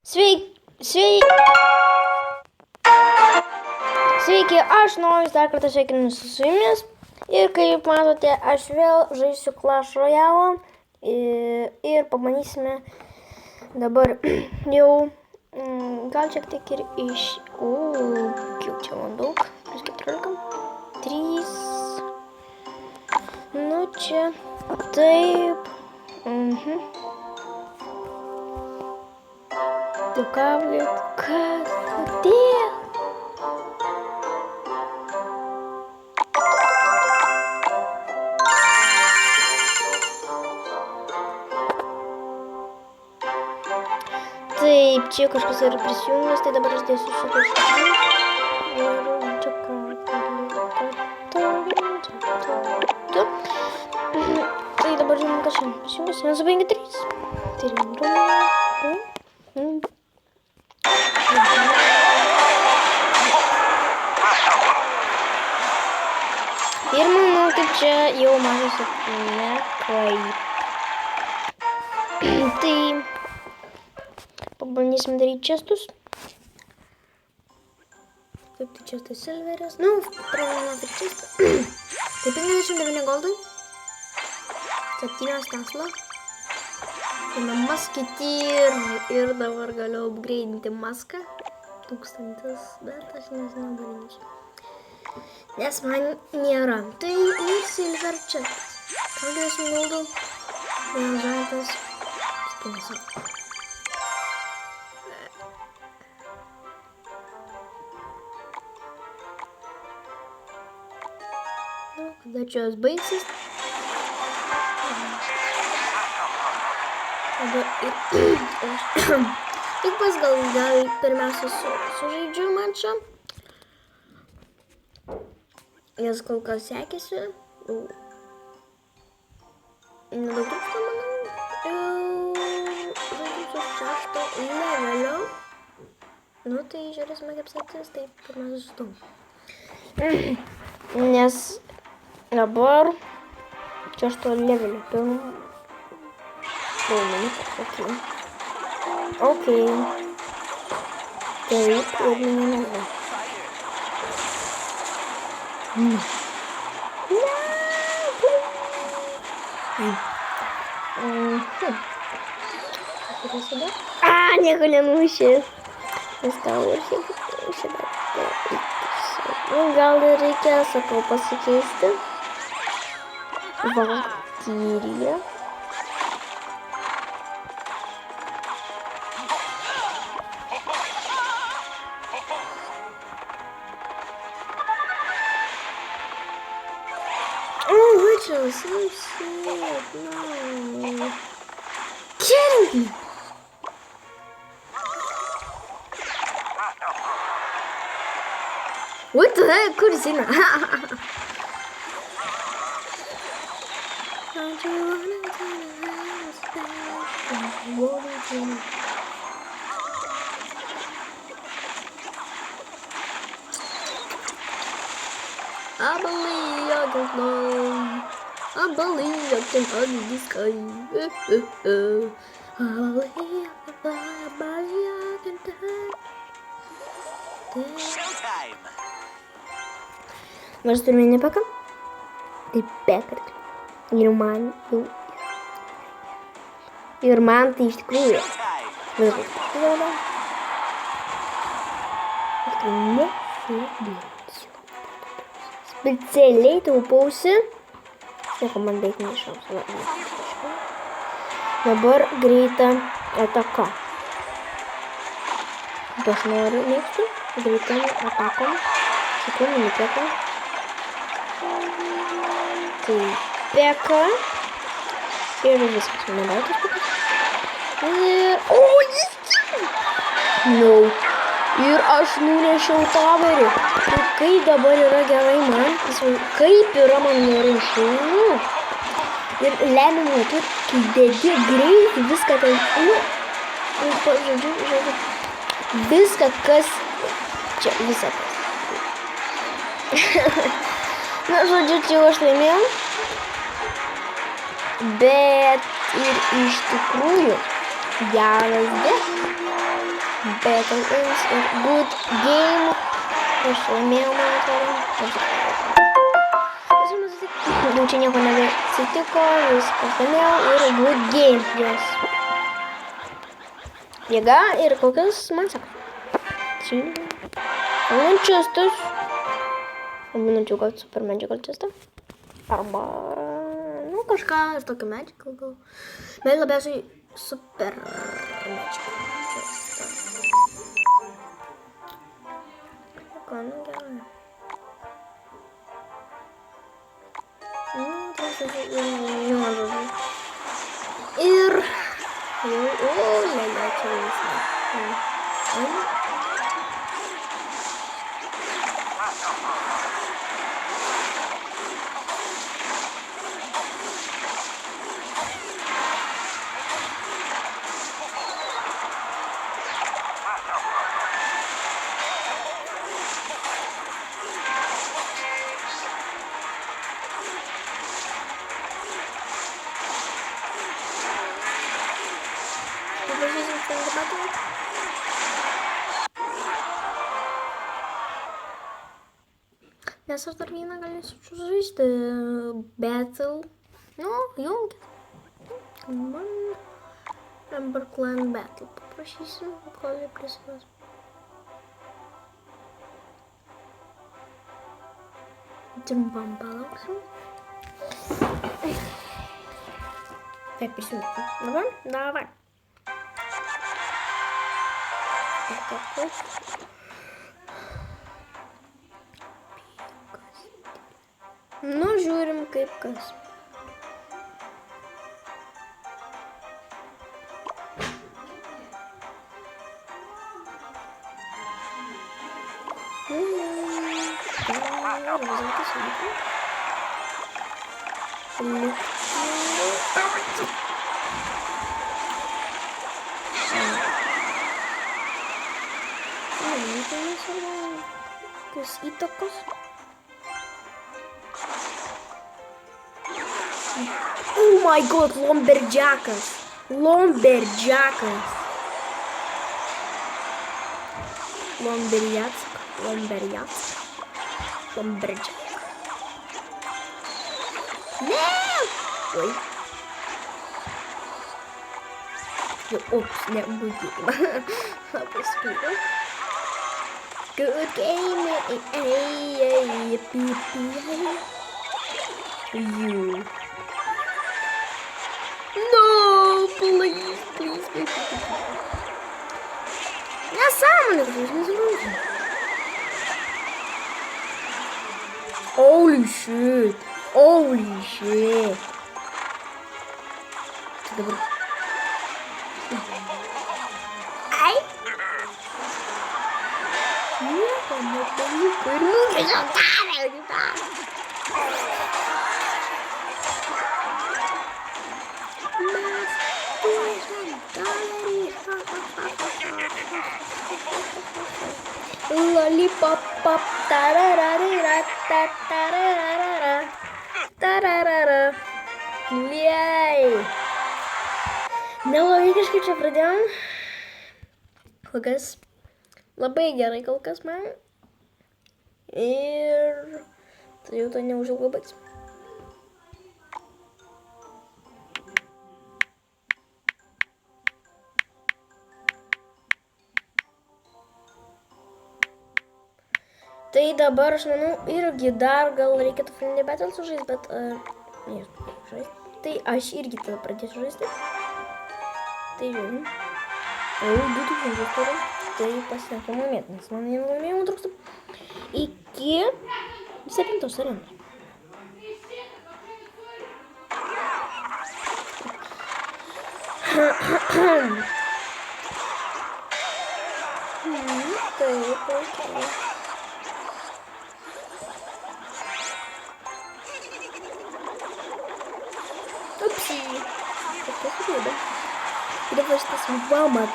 Sveiki, aš Nojus, dar kartą sveikinuosi su jumis. Ir kaip matote, aš vėl žaisiu Clash Royale. Ir pabandysime dabar jau, gal šiek tiek ir iš... kiek čia man daug? Plus 14. 3. Nu čia, taip. Juokavėt, kas, kodėl? Taip, čia kažkas yra prisijungęs, tai dabar aš dėsiu šitą šitą. Tai dabar žinom, kas šiandien prisijungęs. 153. Ir manau, kad čia jau matosi nekaip. Tai pabandysim daryti čestus. Taip, tai čestas silveris. Nu, pradėjome apie čestą. Tai 59 goldų. 7 Tesla. Viena maskyti ir dabar galiu upgrade'inti maską. 1000, bet aš nežinau darinčiau. Nes man nėra. Tai ir silver čestas. 40 goldų. Vienas žantas. Spėsiu. Kada čia jos baigsis. Tik pas gal pirmiausia sužaidžiu mačą. Jas kol kas sekėsi. Nedaug trūksta, manau. Žaidžiu su 6 levelio. Nu, tai žiūrėsime kaip seksis, tai pirmiausia su tom. Nes dabar 6 levelio pilnu. Ok. Taip, ir minimaliai. Nieko nenumušės. Viską užsiek šitą. Gal ir reikia, sakau, pasikeisti. Valkyrija. So sad, no. Kidding me? What the heck? Kur is it? I believe I can fly. I believe I can hug the sky. I believe I can touch. Showtime. Nors turime nepaką, tai pekart. Ir man tai iš tikrųjų. Specialiai taupausi. Nieko man beveik neišausiu. Dabar greita ataka. Aš noriu mėgstu. Greitam atakom. Sakau, mini peka. Tai peka. Ir viskas. Nebautas pekas. No. Ir aš nunešiau taverį. Tai kaip dabar yra gerai man, kaip yra man gerai šaunu. Ir lemiamai, tu dedi greitai viską tai, žodžiu, viską kas, čia visą kas. Na, žodžiu, čia aš laimėjau. Bet ir iš tikrųjų geras dėk. Battle Wins ir Good Game. Aš laimėjau, man atrodo. Jau čia nieko nebeatsitiko, viskas laimėjau ir Good Game. Yes. Jėga ir kokias man sako. Manchestas. Manyčiau, kad Super Magical Chestą. Arba, nu, kažką ir tokio Magical gal. Bet labiausiai Super Magical Chestą. Ką, nu, gerai. Ir lelia čia visą. Nes aš dar vieną galėsiu žaisti Battle. Nu, jungit. Man Ember Clan Battle paprašysim, kol jie prisivės. Trumpam palauksim. Taip, prisijungti. Dabar? Dabar. Nu, žiūrim kaip kas. Kas įtakos? Oh my god, Lumberjackas. Lumberjackas. Lumberjack. No! Oi. Oops, ne, good game. Good game. You. No, please. Nesąmonė, nežinau. Holy shit. Dabar. Ai. Nieko nepavyko ir nukrėžiau tą. Lollipop pop tararara tararara. Jei. Neblogai kažkaip čia pradėjom. Kol kas labai gerai kol kas man. Ir tai jau to neužilgo baigs. Tai dabar, aš manau, irgi dar gal reikėtų Friendly Battle sužaisti, bet... Tai aš irgi tada pradėsiu žaisti. Tai žiūrim. Jau 2000 turim. Tai pasiekimo vietą, nes man vienu laimėjimu trūksta. Iki 7 arenos. Taip, okay. Upsi. Что это? Давай что с вами.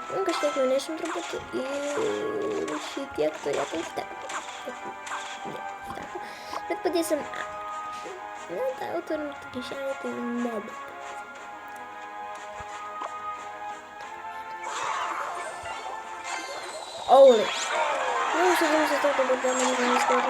Ну, kažkiek jaunėsim truputį ir šitiek turėtų užtekti. Ne, užteko. Bet padėsim Ну, та утром такі сяйти моби. Оулі. Ну, сьогодні за того, бо для мене не скажу,